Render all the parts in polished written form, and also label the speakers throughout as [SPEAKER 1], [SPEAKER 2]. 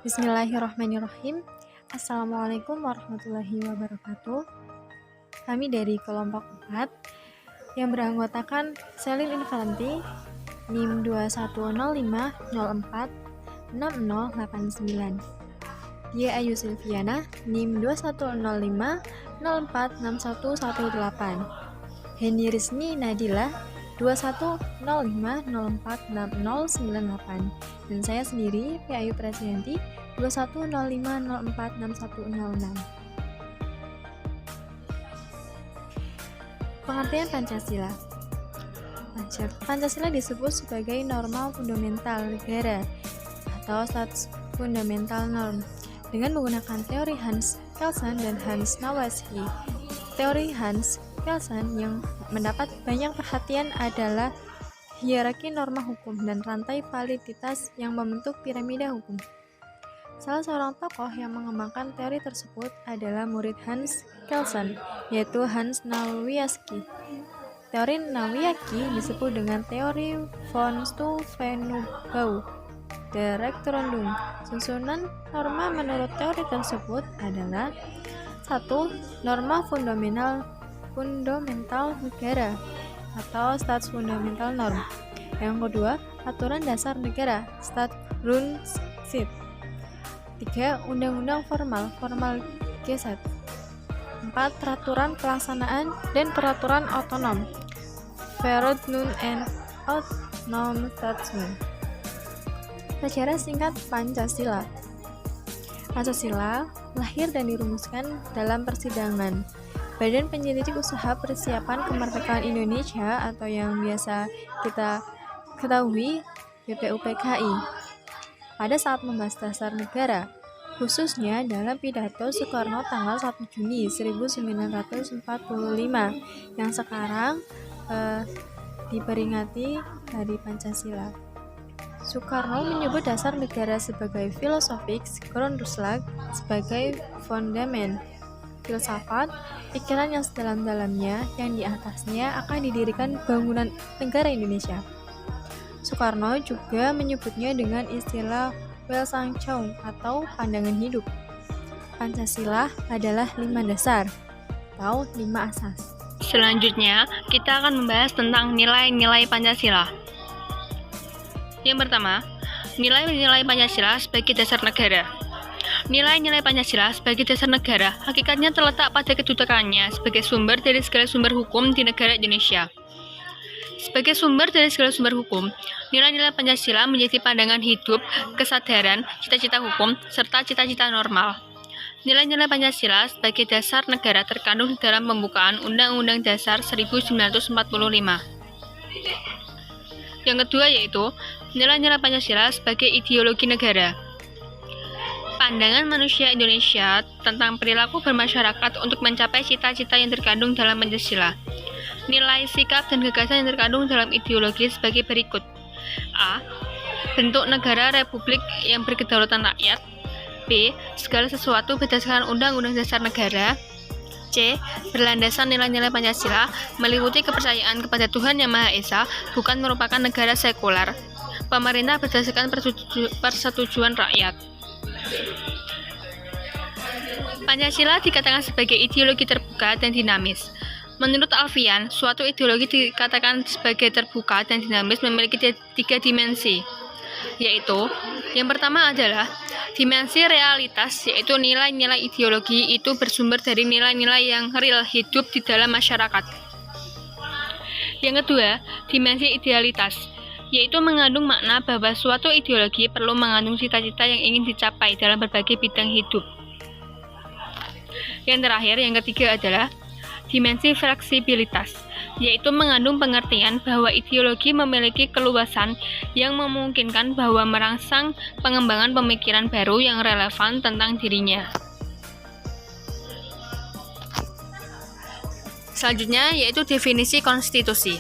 [SPEAKER 1] Bismillahirrahmanirrahim. Assalamualaikum warahmatullahi wabarakatuh. Kami dari kelompok 4 yang beranggotakan Selin Infanti, NIM 2105046089. Dia Ayu Silviana, NIM 2105046118. Heni Rizmi Nadila, 2105046098. Dan saya sendiri, P. Ayu Prasianti, 2105046106. Pengertian Pancasila. Pancasila disebut sebagai norma fundamental negara atau status fundamental norm dengan menggunakan teori Hans Kelsen dan Hans Nawaski. Teori Hans Kelsen yang mendapat banyak perhatian adalah hierarki norma hukum dan rantai validitas yang membentuk piramida hukum. Salah seorang tokoh yang mengembangkan teori tersebut adalah murid Hans Kelsen, yaitu Hans Nawiaski. Teori Nawiaski disebut dengan teori von Steuvenbau Direktorundum. Susunan norma menurut teori tersebut adalah 1. Norma fundamental negara atau Staatsfundamental Norm. Yang kedua, aturan dasar negara, Staatsgrundgesetz. 3. Undang-undang formal Gesetz. 4. Peraturan pelaksanaan dan peraturan otonom, Verordnung and Autonomstaatsgesetz. Secara singkat, Pancasila. Pancasila lahir dan dirumuskan dalam persidangan Badan Penyelidik Usaha Persiapan Kemerdekaan Indonesia atau yang biasa kita ketahui BPUPKI pada saat membahas dasar negara, khususnya dalam pidato Soekarno tanggal 1 Juni 1945 yang sekarang diperingati Hari Pancasila. Soekarno menyebut dasar negara sebagai filosofis, Grundslag sebagai fondamen filsafat, pikiran yang sedalam-dalamnya yang di atasnya akan didirikan bangunan negara Indonesia. Soekarno juga menyebutnya dengan istilah Weltanschauung atau pandangan hidup. Pancasila adalah 5 dasar atau 5 asas.
[SPEAKER 2] Selanjutnya, kita akan membahas tentang nilai-nilai Pancasila. Yang pertama, nilai-nilai Pancasila sebagai dasar negara. Nilai-nilai Pancasila sebagai dasar negara hakikatnya terletak pada kedudukannya sebagai sumber dari segala sumber hukum di negara Indonesia. Sebagai sumber dari segala sumber hukum, nilai-nilai Pancasila menjadi pandangan hidup, kesadaran, cita-cita hukum, serta cita-cita normal. Nilai-nilai Pancasila sebagai dasar negara terkandung di dalam pembukaan Undang-Undang Dasar 1945. Yang kedua yaitu nilai-nilai Pancasila sebagai ideologi negara. Pandangan manusia Indonesia tentang perilaku bermasyarakat untuk mencapai cita-cita yang terkandung dalam Pancasila. Nilai, sikap, dan gagasan yang terkandung dalam ideologi sebagai berikut. A. Bentuk negara republik yang berkedaulatan rakyat. B. Segala sesuatu berdasarkan Undang-Undang Dasar Negara. C. Berlandasan nilai-nilai Pancasila, meliputi kepercayaan kepada Tuhan Yang Maha Esa, bukan merupakan negara sekuler. Pemerintah berdasarkan persetujuan rakyat. Pancasila dikatakan sebagai ideologi terbuka dan dinamis. Menurut Alfian, suatu ideologi dikatakan sebagai terbuka dan dinamis memiliki 3 dimensi, yaitu yang pertama adalah dimensi realitas, yaitu nilai-nilai ideologi itu bersumber dari nilai-nilai yang real hidup di dalam masyarakat. Yang kedua, dimensi idealitas, yaitu mengandung makna bahwa suatu ideologi perlu mengandung cita-cita yang ingin dicapai dalam berbagai bidang hidup. Yang terakhir, yang ketiga adalah dimensi fleksibilitas, yaitu mengandung pengertian bahwa ideologi memiliki keluasan yang memungkinkan bahwa merangsang pengembangan pemikiran baru yang relevan tentang dirinya. Selanjutnya yaitu definisi konstitusi.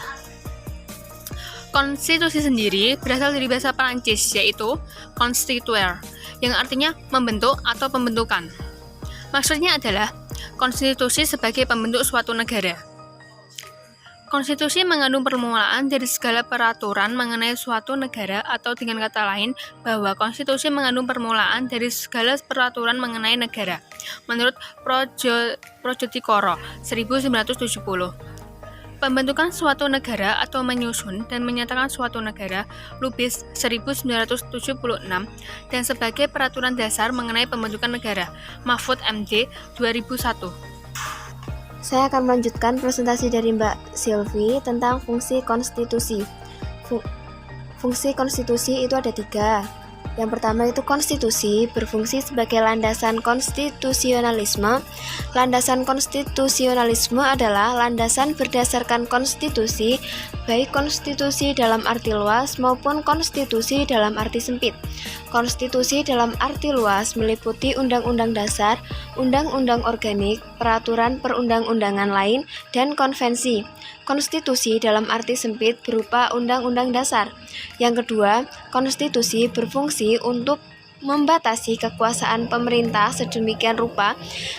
[SPEAKER 2] Konstitusi sendiri berasal dari bahasa Perancis, yaitu constituer, yang artinya membentuk atau pembentukan. Maksudnya adalah konstitusi sebagai pembentuk suatu negara. Konstitusi mengandung permulaan dari segala peraturan mengenai suatu negara, atau dengan kata lain, bahwa konstitusi mengandung permulaan dari segala peraturan mengenai negara. Menurut Projodikoro 1970, pembentukan suatu negara atau menyusun dan menyatakan suatu negara, Lubis 1976, dan sebagai peraturan dasar mengenai pembentukan negara, Mahfud MD 2001.
[SPEAKER 3] Saya akan melanjutkan presentasi dari Mbak Silvi tentang fungsi konstitusi. Fungsi konstitusi itu ada 3. Yang pertama itu konstitusi berfungsi sebagai landasan konstitusionalisme. Landasan konstitusionalisme adalah landasan berdasarkan konstitusi, baik konstitusi dalam arti luas maupun konstitusi dalam arti sempit. Konstitusi dalam arti luas meliputi undang-undang dasar, undang-undang organik, peraturan perundang-undangan lain, dan konvensi. Konstitusi dalam arti sempit berupa undang-undang dasar. Yang kedua, konstitusi berfungsi untuk membatasi kekuasaan pemerintah sedemikian rupa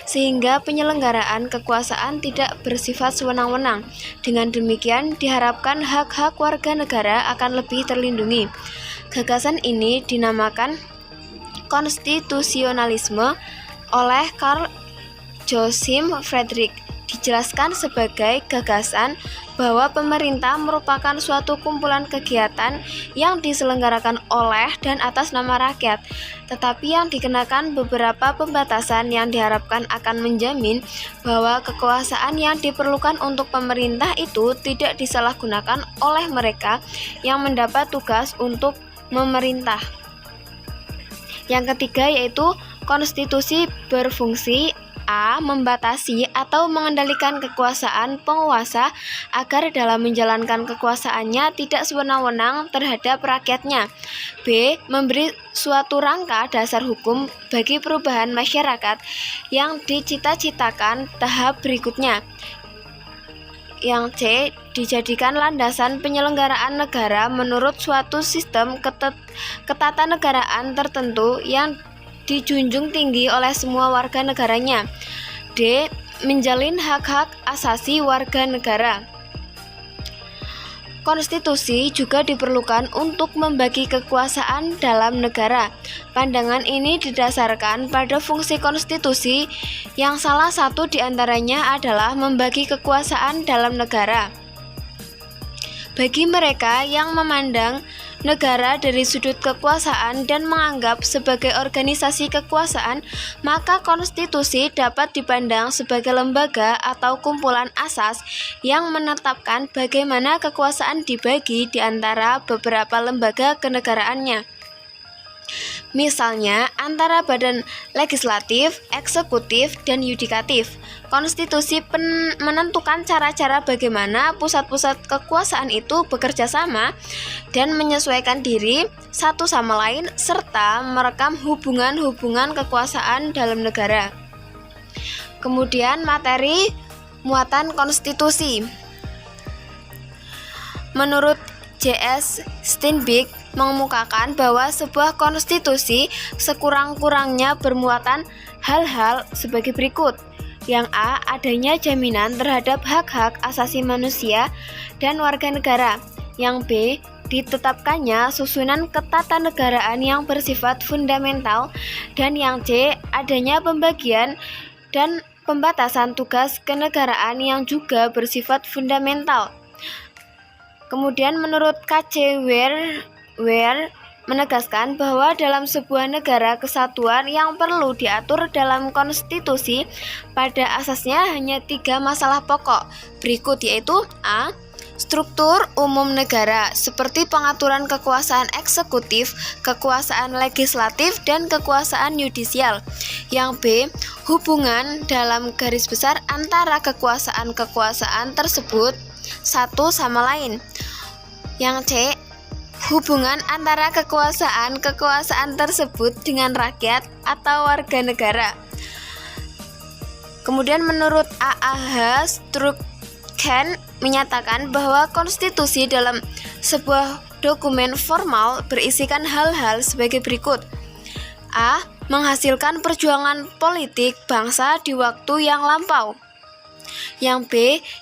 [SPEAKER 3] sehingga penyelenggaraan kekuasaan tidak bersifat sewenang-wenang. Dengan demikian diharapkan hak-hak warga negara akan lebih terlindungi. Gagasan ini dinamakan konstitusionalisme oleh Karl Joseph Friedrich. Dijelaskan sebagai gagasan bahwa pemerintah merupakan suatu kumpulan kegiatan yang diselenggarakan oleh dan atas nama rakyat, tetapi yang dikenakan beberapa pembatasan yang diharapkan akan menjamin bahwa kekuasaan yang diperlukan untuk pemerintah itu tidak disalahgunakan oleh mereka yang mendapat tugas untuk memerintah. Yang ketiga yaitu konstitusi berfungsi A. Membatasi atau mengendalikan kekuasaan penguasa agar dalam menjalankan kekuasaannya tidak sewenang-wenang terhadap rakyatnya. B. Memberi suatu rangka dasar hukum bagi perubahan masyarakat yang dicita-citakan tahap berikutnya. Yang C. Dijadikan landasan penyelenggaraan negara menurut suatu sistem ketatanegaraan tertentu yang dijunjung tinggi oleh semua warga negaranya. D. Menjalin hak-hak asasi warga negara. Konstitusi juga diperlukan untuk membagi kekuasaan dalam negara. Pandangan ini didasarkan pada fungsi konstitusi yang salah satu diantaranya adalah membagi kekuasaan dalam negara. Bagi mereka yang memandang negara dari sudut kekuasaan dan menganggap sebagai organisasi kekuasaan, maka konstitusi dapat dipandang sebagai lembaga atau kumpulan asas yang menetapkan bagaimana kekuasaan dibagi di antara beberapa lembaga kenegaraannya. Misalnya antara badan legislatif, eksekutif, dan yudikatif. Konstitusi menentukan cara-cara bagaimana pusat-pusat kekuasaan itu bekerja sama dan menyesuaikan diri satu sama lain serta merekam hubungan-hubungan kekuasaan dalam negara. Kemudian materi muatan konstitusi. Menurut J.S. Steinbeck mengemukakan bahwa sebuah konstitusi sekurang-kurangnya bermuatan hal-hal sebagai berikut. Yang A. Adanya jaminan terhadap hak-hak asasi manusia dan warga negara. Yang B. Ditetapkannya susunan ketatanegaraan yang bersifat fundamental. Dan yang C. Adanya pembagian dan pembatasan tugas kenegaraan yang juga bersifat fundamental. Kemudian menurut K.C. Ware menegaskan bahwa dalam sebuah negara kesatuan yang perlu diatur dalam konstitusi pada asasnya hanya 3 masalah pokok berikut, yaitu A. Struktur umum negara seperti pengaturan kekuasaan eksekutif, kekuasaan legislatif, dan kekuasaan yudisial. Yang B. Hubungan dalam garis besar antara kekuasaan-kekuasaan tersebut satu sama lain. Yang C. Hubungan antara kekuasaan tersebut dengan rakyat atau warga negara. Kemudian menurut A.H. Strauss-Kahn menyatakan bahwa konstitusi dalam sebuah dokumen formal berisikan hal-hal sebagai berikut. A. Menghasilkan perjuangan politik bangsa di waktu yang lampau. Yang B.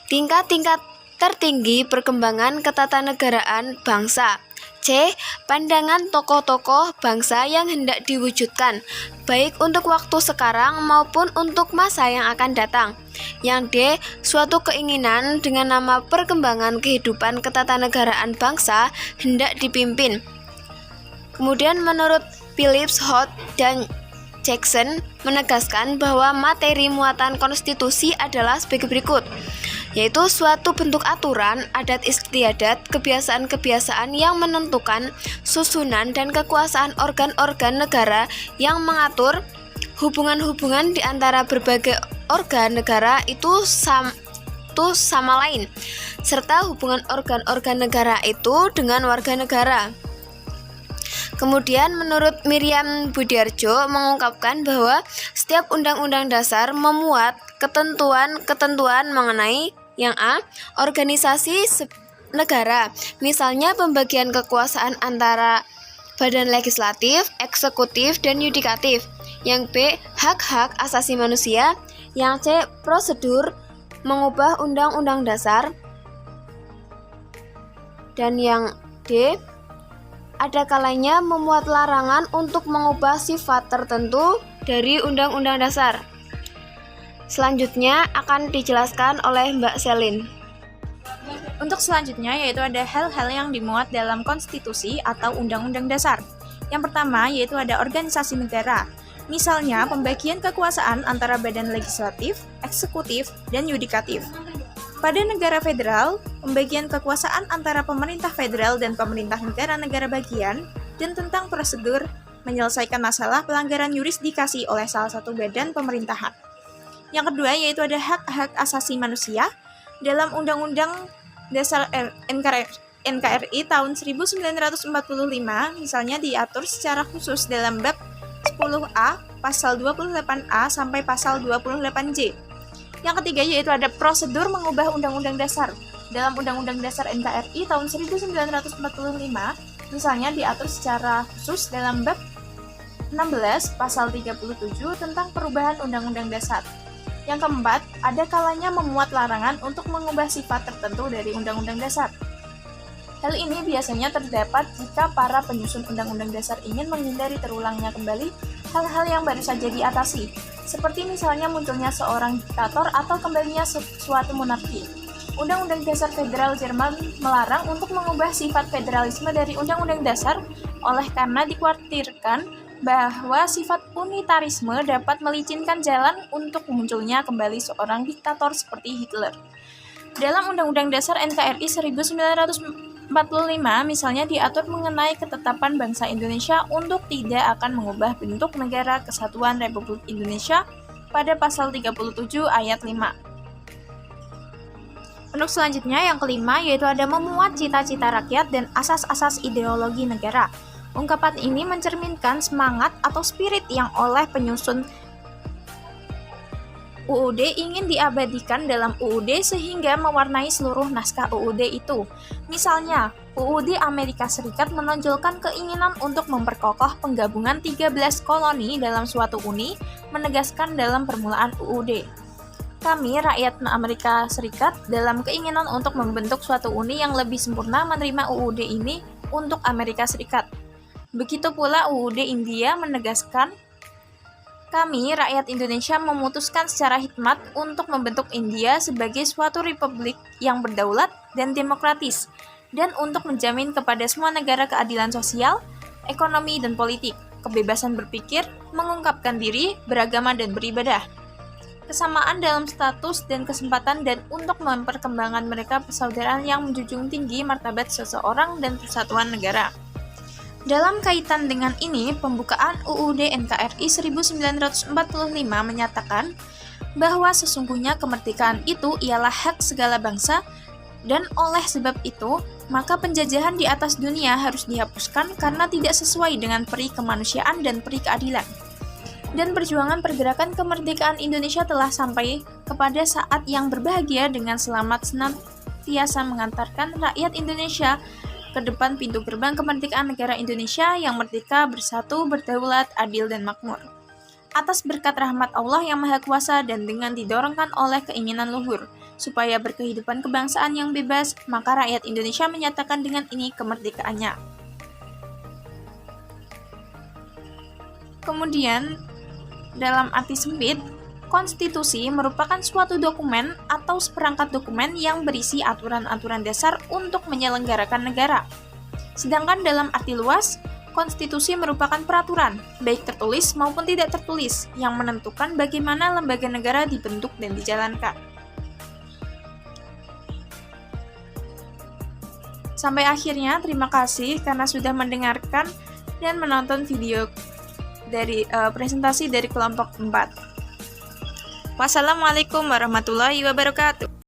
[SPEAKER 3] Tingkat-tingkat tertinggi perkembangan ketatanegaraan bangsa. C. Pandangan tokoh-tokoh bangsa yang hendak diwujudkan, baik untuk waktu sekarang maupun untuk masa yang akan datang. Yang D. Suatu keinginan dengan nama perkembangan kehidupan ketatanegaraan bangsa hendak dipimpin. Kemudian menurut Phillips, Holt, dan Jackson menegaskan bahwa materi muatan konstitusi adalah sebagai berikut, yaitu suatu bentuk aturan, adat istiadat, kebiasaan-kebiasaan yang menentukan susunan dan kekuasaan organ-organ negara yang mengatur hubungan-hubungan di antara berbagai organ negara itu sama lain, serta hubungan organ-organ negara itu dengan warga negara. Kemudian menurut Miriam Budiarjo mengungkapkan bahwa setiap undang-undang dasar memuat ketentuan-ketentuan mengenai yang A. Organisasi negara, misalnya pembagian kekuasaan antara badan legislatif, eksekutif, dan yudikatif. Yang B. Hak-hak asasi manusia. Yang C. Prosedur mengubah undang-undang dasar. Dan yang D. Ada kalanya memuat larangan untuk mengubah sifat tertentu dari undang-undang dasar. Selanjutnya akan dijelaskan oleh Mbak Selin.
[SPEAKER 1] Untuk selanjutnya yaitu ada hal-hal yang dimuat dalam konstitusi atau undang-undang dasar. Yang pertama yaitu ada organisasi negara. Misalnya pembagian kekuasaan antara badan legislatif, eksekutif, dan yudikatif. Pada negara federal, pembagian kekuasaan antara pemerintah federal dan pemerintah negara-negara bagian, dan tentang prosedur menyelesaikan masalah pelanggaran yurisdikasi oleh salah satu badan pemerintahan. Yang kedua yaitu ada hak-hak asasi manusia dalam Undang-Undang Dasar NKRI tahun 1945, misalnya diatur secara khusus dalam bab 10A, pasal 28A sampai pasal 28J. Yang ketiga yaitu ada prosedur mengubah Undang-Undang Dasar dalam Undang-Undang Dasar NKRI tahun 1945, misalnya diatur secara khusus dalam bab 16 pasal 37 tentang perubahan Undang-Undang Dasar. Yang keempat, ada kalanya memuat larangan untuk mengubah sifat tertentu dari Undang-Undang Dasar. Hal ini biasanya terdapat jika para penyusun Undang-Undang Dasar ingin menghindari terulangnya kembali hal-hal yang baru saja diatasi, seperti misalnya munculnya seorang diktator atau kembalinya suatu monarki. Undang-Undang Dasar Federal Jerman melarang untuk mengubah sifat federalisme dari Undang-Undang Dasar oleh karena dikhawatirkan bahwa sifat unitarisme dapat melicinkan jalan untuk munculnya kembali seorang diktator seperti Hitler. Dalam Undang-Undang Dasar NKRI 1945 misalnya diatur mengenai ketetapan bangsa Indonesia untuk tidak akan mengubah bentuk negara kesatuan Republik Indonesia pada pasal 37 ayat 5. Untuk selanjutnya yang kelima yaitu ada memuat cita-cita rakyat dan asas-asas ideologi negara. Ungkapan ini mencerminkan semangat atau spirit yang oleh penyusun UUD ingin diabadikan dalam UUD sehingga mewarnai seluruh naskah UUD itu. Misalnya, UUD Amerika Serikat menonjolkan keinginan untuk memperkokoh penggabungan 13 koloni dalam suatu uni, menegaskan dalam permulaan UUD. Kami, rakyat Amerika Serikat, dalam keinginan untuk membentuk suatu uni yang lebih sempurna menerima UUD ini untuk Amerika Serikat. Begitu pula UUD India menegaskan, kami, rakyat Indonesia memutuskan secara hikmat untuk membentuk India sebagai suatu republik yang berdaulat dan demokratis, dan untuk menjamin kepada semua negara keadilan sosial, ekonomi, dan politik, kebebasan berpikir, mengungkapkan diri, beragama, dan beribadah, kesamaan dalam status dan kesempatan, dan untuk memperkembangkan mereka persaudaraan yang menjunjung tinggi martabat seseorang dan persatuan negara. Dalam kaitan dengan ini, pembukaan UUD NKRI 1945 menyatakan bahwa sesungguhnya kemerdekaan itu ialah hak segala bangsa, dan oleh sebab itu, maka penjajahan di atas dunia harus dihapuskan karena tidak sesuai dengan peri kemanusiaan dan peri keadilan. Dan perjuangan pergerakan kemerdekaan Indonesia telah sampai kepada saat yang berbahagia dengan selamat senantiasa mengantarkan rakyat Indonesia ke depan pintu gerbang kemerdekaan negara Indonesia yang merdeka, bersatu, berdaulat, adil, dan makmur. Atas berkat rahmat Allah yang Maha Kuasa dan dengan didorongkan oleh keinginan luhur,
[SPEAKER 4] supaya berkehidupan kebangsaan yang bebas, maka rakyat Indonesia menyatakan dengan ini kemerdekaannya. Kemudian, dalam arti sempit, konstitusi merupakan suatu dokumen atau seperangkat dokumen yang berisi aturan-aturan dasar untuk menyelenggarakan negara. Sedangkan dalam arti luas, konstitusi merupakan peraturan, baik tertulis maupun tidak tertulis, yang menentukan bagaimana lembaga negara dibentuk dan dijalankan. Sampai akhirnya, terima kasih karena sudah mendengarkan dan menonton video dari presentasi dari kelompok 4. Wassalamualaikum warahmatullahi wabarakatuh.